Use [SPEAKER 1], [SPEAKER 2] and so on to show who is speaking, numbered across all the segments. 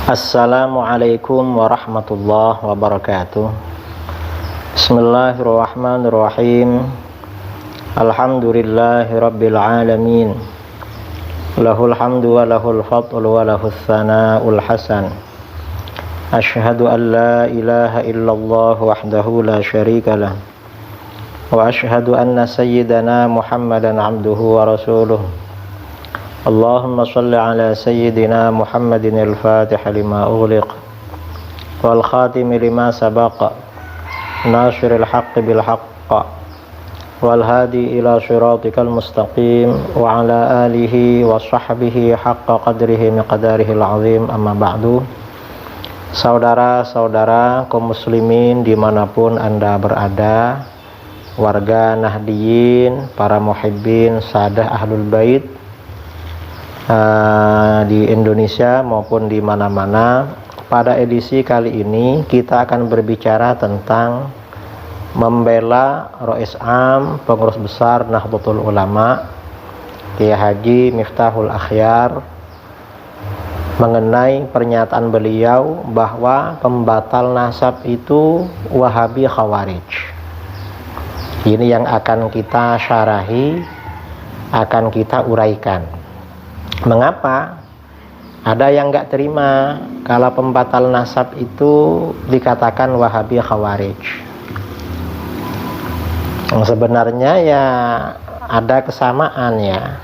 [SPEAKER 1] Assalamualaikum warahmatullahi wabarakatuh. Bismillahirrahmanirrahim. Alhamdulillahi rabbil alamin. Lahul hamdu wa lahul fadlu wa lahus tsana'ul hasan. Asyhadu an la ilaha illallah wahdahu la syarika lah. Wa asyhadu anna sayyidana Muhammadan abduhu wa rasuluh. Allahumma salli ala sayyidina Muhammadin al-fatih lima ughliq wal khatimi lima sabaqa nasiril haqqi bil haqq wal hadi ila siratikal mustaqim wa ala alihi wa sahbihi haqqa qadrihi miqdarihi al-azim. Amma ba'du. Saudara-saudara kaum muslimin dimanapun anda berada, warga Nahdiyin, para muhibbin, sadah ahlul bait di Indonesia maupun di mana-mana, pada edisi kali ini kita akan berbicara tentang membela Rais Am, pengurus besar Nahdlatul Ulama, Kiai Haji Miftahul Akhyar, mengenai pernyataan beliau bahwa pembatal nasab itu Wahabi Khawarij. Ini yang akan kita syarahi, akan kita uraikan. Mengapa ada yang nggak terima kalau pembatal nasab itu dikatakan Wahabi Khawarij? Sebenarnya ya ada kesamaan ya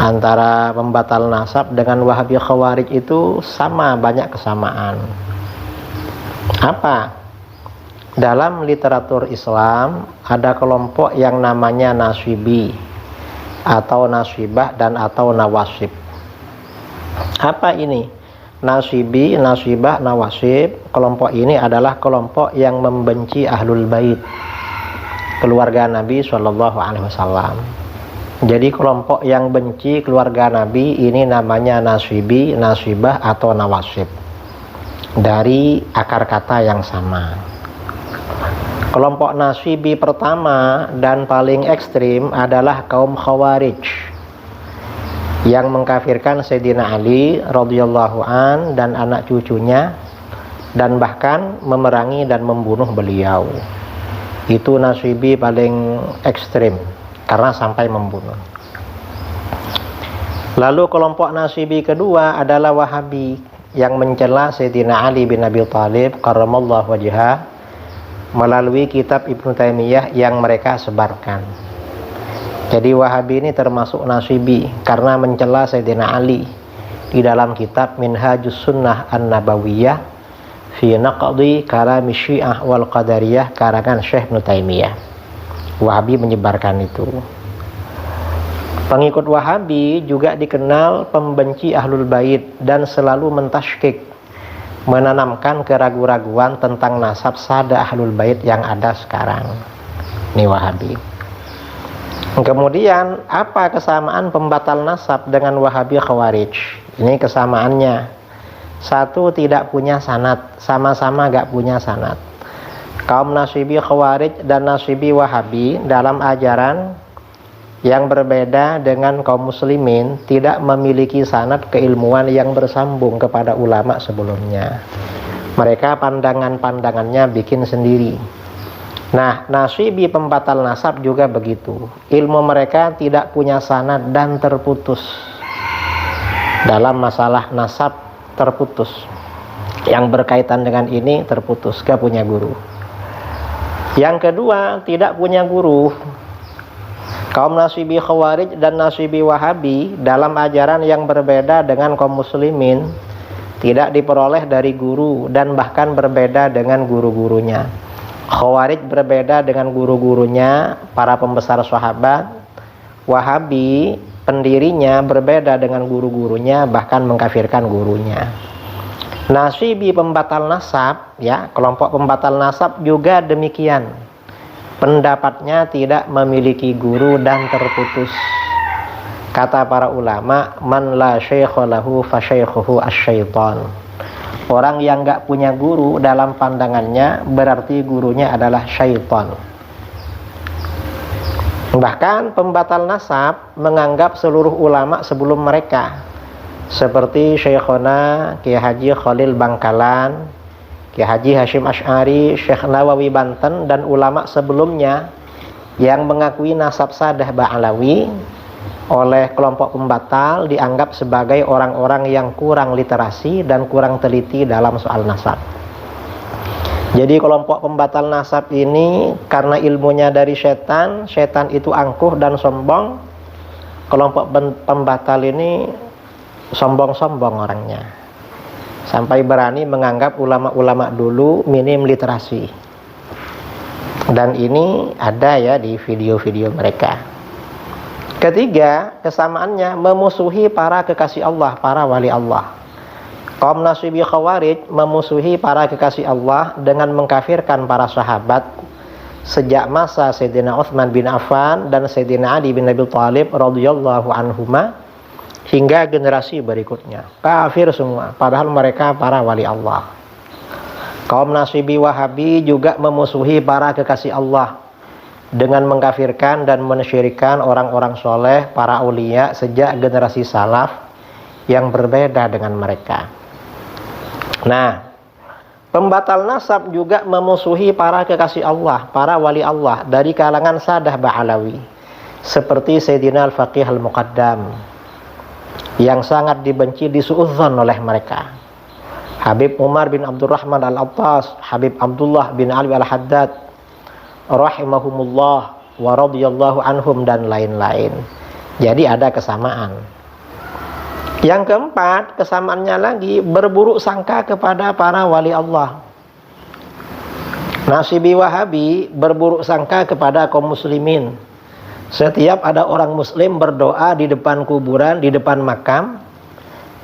[SPEAKER 1] antara pembatal nasab dengan Wahabi Khawarij, itu sama, banyak kesamaan. Apa? Dalam literatur Islam ada kelompok yang namanya Naswibi atau Naswibah dan atau Nawasib. Apa ini? Naswibi, Naswibah, Nawasib. Kelompok ini adalah kelompok yang membenci Ahlul Bait, keluarga Nabi SAW. Jadi kelompok yang benci keluarga Nabi ini namanya Naswibi, Naswibah atau Nawasib, dari akar kata yang sama. Kelompok Naswibi pertama dan paling ekstrim adalah kaum Khawarij yang mengkafirkan Sayyidina Ali radhiyallahu an dan anak cucunya, dan bahkan memerangi dan membunuh beliau. Itu Naswibi paling ekstrim karena sampai membunuh. Lalu kelompok Naswibi kedua adalah Wahabi yang mencela Sayyidina Ali bin Abi Thalib karramallahu wajhah melalui kitab Ibnu Taimiyah yang mereka sebarkan. Jadi Wahabi ini termasuk Naswibi karena mencela Sayyidina Ali di dalam kitab Minhajus Sunnah An-Nabawiyah fi Naqdi Kalami Syiah wal Qadariyah karangan Syekh Ibnu Taimiyah. Wahabi menyebarkan itu. Pengikut Wahabi juga dikenal pembenci Ahlul Bait dan selalu mentasykik, menanamkan keraguan-raguan tentang nasab sada Ahlul Bait yang ada sekarang. Ini Wahabi. Kemudian apa kesamaan pembatal nasab dengan Wahabi Khawarij? Ini kesamaannya. Satu, tidak punya sanad, sama-sama gak punya sanad. Kaum Naswibi Khawarij dan Naswibi Wahabi dalam ajaran yang berbeda dengan kaum muslimin, tidak memiliki sanad keilmuan yang bersambung kepada ulama sebelumnya. Mereka pandangan-pandangannya bikin sendiri. Nah, Naswibi pembatal nasab juga begitu. Ilmu mereka tidak punya sanad dan terputus. Dalam masalah nasab terputus. Yang berkaitan dengan ini terputus, gak punya guru. Yang kedua, tidak punya guru. Kaum Naswibi Khawarij dan Naswibi Wahabi dalam ajaran yang berbeda dengan kaum muslimin, tidak diperoleh dari guru dan bahkan berbeda dengan guru-gurunya. Khawarij berbeda dengan guru-gurunya, para pembesar sahabat. Wahabi pendirinya berbeda dengan guru-gurunya, bahkan mengkafirkan gurunya. Naswibi pembatal nasab, ya, kelompok pembatal nasab juga demikian. Pendapatnya tidak memiliki guru dan terputus. Kata para ulama, man la syaikha lahu fa syaikhuhu asy-syaitan. Orang yang enggak punya guru dalam pandangannya berarti gurunya adalah syaitan. Bahkan pembatal nasab menganggap seluruh ulama sebelum mereka seperti Syekhona Kiai Haji Khalil Bangkalan, Kiai Haji Hashim Asy'ari, Syekh Nawawi Banten, dan ulama sebelumnya yang mengakui nasab Sadah Ba'alawi oleh kelompok pembatal dianggap sebagai orang-orang yang kurang literasi dan kurang teliti dalam soal nasab. Jadi kelompok pembatal nasab ini karena ilmunya dari setan, setan itu angkuh dan sombong. Kelompok pembatal ini sombong-sombong orangnya, sampai berani menganggap ulama-ulama dulu minim literasi. Dan ini ada ya di video-video mereka. Ketiga, kesamaannya memusuhi para kekasih Allah, para wali Allah. Kaum Nasibi Khawarij memusuhi para kekasih Allah dengan mengkafirkan para sahabat sejak masa Sayyidina Utsman bin Affan dan Sayyidina Ali bin Abi Thalib radhiyallahu anhuma hingga generasi berikutnya. Kafir semua, padahal mereka para wali Allah. Kaum Nasibi Wahabi juga memusuhi para kekasih Allah dengan mengkafirkan dan mensyirikkan orang-orang soleh, para aulia sejak generasi salaf yang berbeda dengan mereka. Nah, pembatal nasab juga memusuhi para kekasih Allah, para wali Allah dari kalangan Sadah Ba'alawi, seperti Sayyidina Al-Faqih Al-Muqaddam yang sangat dibenci, disuudzon oleh mereka. Habib Umar bin Abdurrahman Al-Attas, Habib Abdullah bin Ali Al-Haddad rahimahumullah wa radhiyallahu anhum, dan lain-lain. Jadi ada kesamaan. Yang keempat, kesamaannya lagi berburuk sangka kepada para wali Allah. Nasibi Wahabi berburuk sangka kepada kaum muslimin. Setiap ada orang muslim berdoa di depan kuburan, di depan makam,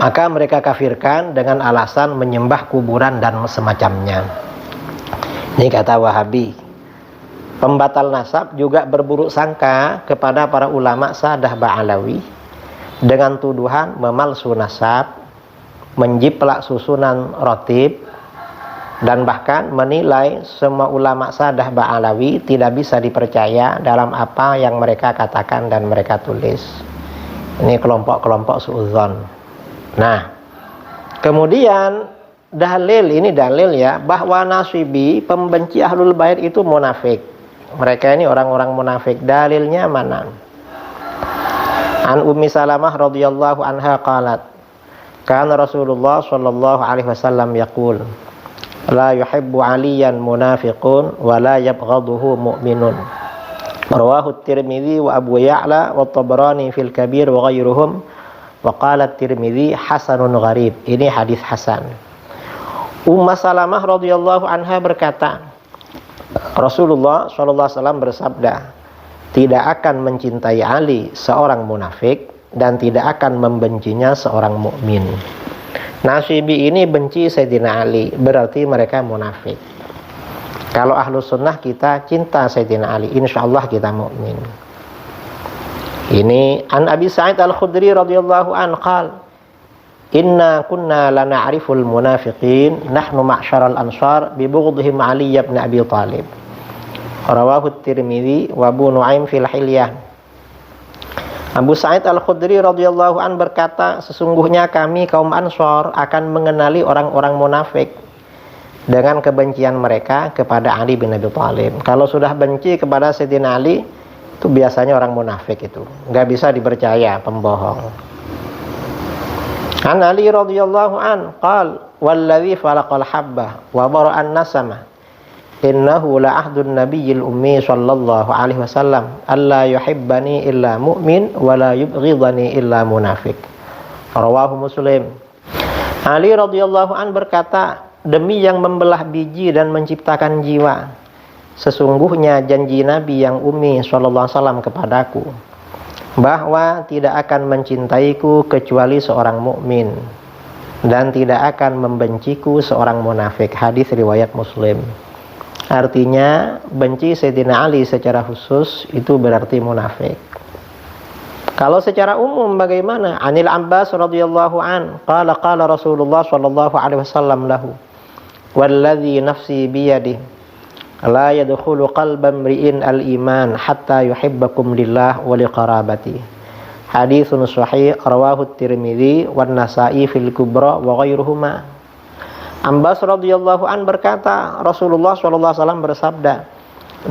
[SPEAKER 1] maka mereka kafirkan dengan alasan menyembah kuburan dan semacamnya. Ini kata Wahabi. Pembatal nasab juga berburuk sangka kepada para ulama Sadah Ba'alawi dengan tuduhan memalsu nasab, menjiplak susunan rotib, dan bahkan menilai semua ulama Sadah Ba'alawi tidak bisa dipercaya dalam apa yang mereka katakan dan mereka tulis. Ini kelompok-kelompok suudzon. Nah, kemudian ini dalil ya, bahwa Nasibi pembenci Ahlul Bait itu munafik. Mereka ini orang-orang munafik. Dalilnya mana? An Ummi Salamah radhiyallahu anha qalat, kana Rasulullah sallallahu alaihi wasallam yaqul, la yuhibbu aliyan munafiqun wa la yabghaduhu mu'minun. Rawahu Tirmidzi wa Abu Ya'la wa Tabrani fil Kabir wa ghairuhum, wa qala Tirmidzi hasanun gharib. Ini hadis hasan. Ummu Salamah radhiyallahu anha berkata, Rasulullah sallallahu alaihi wasallam bersabda, tidak akan mencintai Ali seorang munafik dan tidak akan membencinya seorang mukmin. Nasibi ini benci Sayyidina Ali, berarti mereka munafik. Kalau ahlu sunnah kita cinta Sayyidina Ali, insyaallah kita mukmin. Ini an Abi Sa'id Al-Khudri radhiyallahu an qala, inna kunna la na'riful munafiqin nahnu ma'syaral ansar bi bughdihim Ali ibn Abi Thalib. Rawahu Tirmidzi wa Abu Nuaim fil Hilyah. Abu Sa'id Al-Khudri radhiyallahu an berkata, sesungguhnya kami kaum Ansar akan mengenali orang-orang munafik dengan kebencian mereka kepada Ali bin Abi Thalib. Kalau sudah benci kepada Sayyidina Ali, itu biasanya orang munafik, itu nggak bisa dipercaya, pembohong. An Ali radhiyallahu an qal, wallazi falaqal habbah wa bara'an nasamah, innahu la ahdun nabiyil ummi sallallahu alaihi wasallam alla yuhibbani illa mu'min wa la yubghidani illa munafiq. Rawahu Muslim. Ali radhiyallahu an berkata, demi yang membelah biji dan menciptakan jiwa, sesungguhnya janji Nabi yang ummi sallallahu alaihi wasallam kepadaku bahwa tidak akan mencintaiku kecuali seorang mukmin dan tidak akan membenciku seorang munafik. Hadis riwayat Muslim. Artinya benci Sayyidina Ali secara khusus itu berarti munafik. Kalau secara umum bagaimana? Anil Abbas radhiyallahu an qala qala Rasulullah sallallahu alaihi wasallam lahu, walladzi nafsi biyadihi la yadkhulu qalba imri'in al-iman hatta yuhibbakum lillah wa liqarabati Haditsun sahih rawahu Tirmidzi wan Nasa'i fil Kubra wa ghairuhuma. Abbas radhiyallahu an berkata, Rasulullah sallallahu alaihi wasallam bersabda,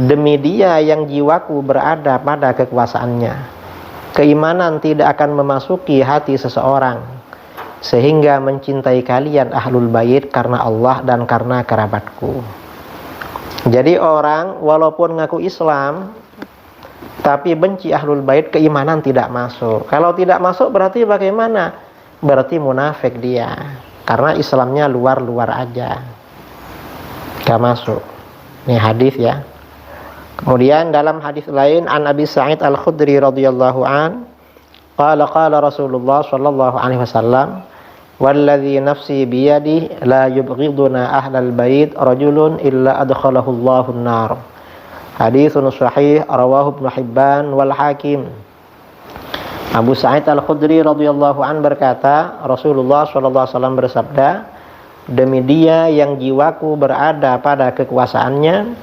[SPEAKER 1] demi Dia yang jiwaku berada pada kekuasaannya, keimanan tidak akan memasuki hati seseorang sehingga mencintai kalian ahlul bait karena Allah dan karena kerabatku. Jadi orang walaupun ngaku Islam tapi benci ahlul bait, keimanan tidak masuk. Kalau tidak masuk berarti bagaimana? Berarti munafik dia, karena Islamnya luar-luar aja, gak masuk. Ini hadis ya. Kemudian dalam hadis lain, an Abi Sa'id Al-Khudri radhiyallahu an, qala Rasulullah sallallahu alaihi wasallam, walladzi nafsi biyadihi la yubghiduna ahlal bait rajulun illa adkhalahu Allahu an-nar. Haditsun sahih rawahu Ibnu Hibban wal Hakim. Abu Sa'id Al-Khudri radhiyallahu an berkata, Rasulullah sallallahu alaihi wasallam bersabda, demi Dia yang jiwaku berada pada kekuasaannya,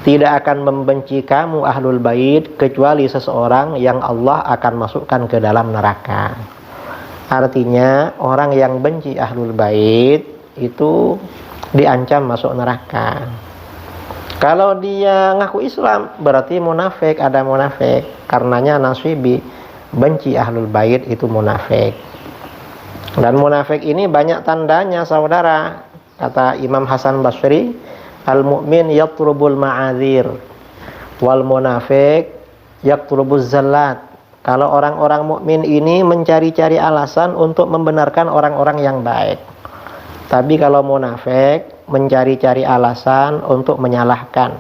[SPEAKER 1] tidak akan membenci kamu ahlul bait kecuali seseorang yang Allah akan masukkan ke dalam neraka. Artinya orang yang benci ahlul bait itu diancam masuk neraka. Kalau dia ngaku Islam berarti munafik, ada munafik. Karenanya Naswibi benci ahlul bait itu munafik. Dan munafik ini banyak tandanya saudara. Kata Imam Hasan Basri, al-mu'min yatlubul ma'adzir wal munafik yatlubuz zallat. Kalau orang-orang mukmin ini mencari-cari alasan untuk membenarkan orang-orang yang baik. Tapi kalau munafik mencari-cari alasan untuk menyalahkan.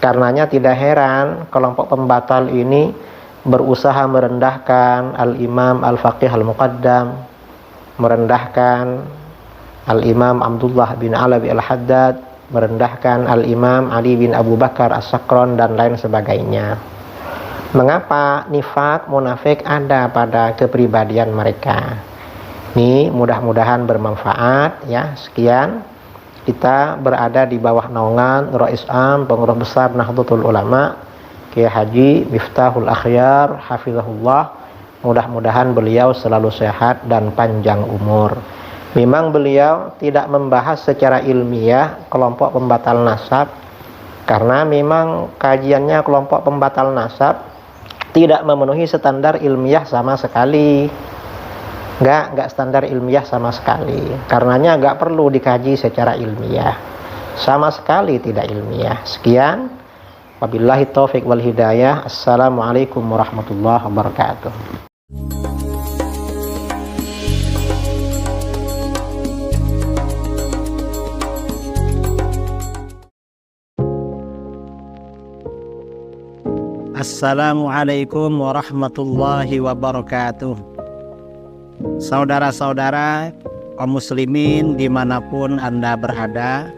[SPEAKER 1] Karenanya tidak heran kelompok pembatal ini berusaha merendahkan Al-Imam Al-Faqih Al-Muqaddam, merendahkan Al-Imam Abdullah bin Alawi Al-Haddad, merendahkan Al-Imam Ali bin Abu Bakar As-Sakron dan lain sebagainya. Mengapa nifak munafik ada pada kepribadian mereka? Ini mudah-mudahan bermanfaat ya. Sekian, kita berada di bawah naungan Rais Am Pengurus Besar Nahdlatul Ulama Kiai Haji Miftahul Akhyar hafizahullah. Mudah-mudahan beliau selalu sehat dan panjang umur. Memang beliau tidak membahas secara ilmiah kelompok pembatal nasab, karena memang kajiannya kelompok pembatal nasab tidak memenuhi standar ilmiah sama sekali. Enggak standar ilmiah sama sekali. Karenanya enggak perlu dikaji secara ilmiah. Sama sekali tidak ilmiah. Sekian. Wabillahi taufiq wal hidayah. Assalamualaikum warahmatullahi wabarakatuh.
[SPEAKER 2] Assalamualaikum warahmatullahi wabarakatuh. Saudara-saudara kaum muslimin dimanapun Anda berada,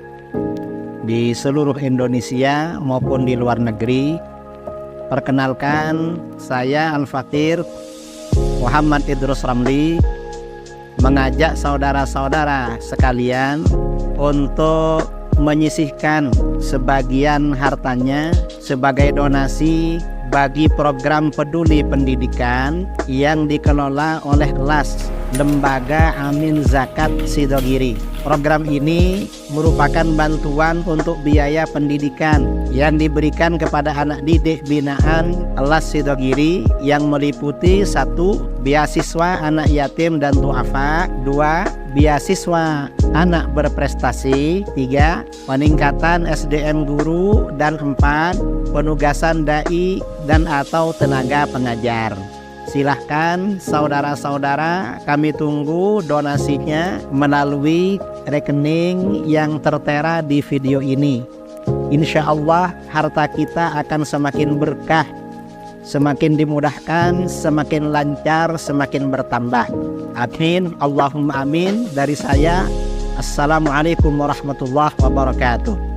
[SPEAKER 2] di seluruh Indonesia maupun di luar negeri, perkenalkan saya Al-Fakir Muhammad Idrus Ramli mengajak saudara-saudara sekalian untuk menyisihkan sebagian hartanya sebagai donasi bagi program peduli pendidikan yang dikelola oleh LAS, Lembaga Amin Zakat Sidogiri. Program ini merupakan bantuan untuk biaya pendidikan yang diberikan kepada anak didik binaan LAS Sidogiri yang meliputi 1. Beasiswa anak yatim dan duafa, 2. Beasiswa anak berprestasi, 3. Peningkatan SDM guru, dan 4. Penugasan dai dan atau tenaga pengajar. Silahkan saudara-saudara, kami tunggu donasinya melalui rekening yang tertera di video ini. Insya Allah harta kita akan semakin berkah, semakin dimudahkan, semakin lancar, semakin bertambah. Amin, Allahumma amin. Dari saya, Assalamualaikum warahmatullahi wabarakatuh.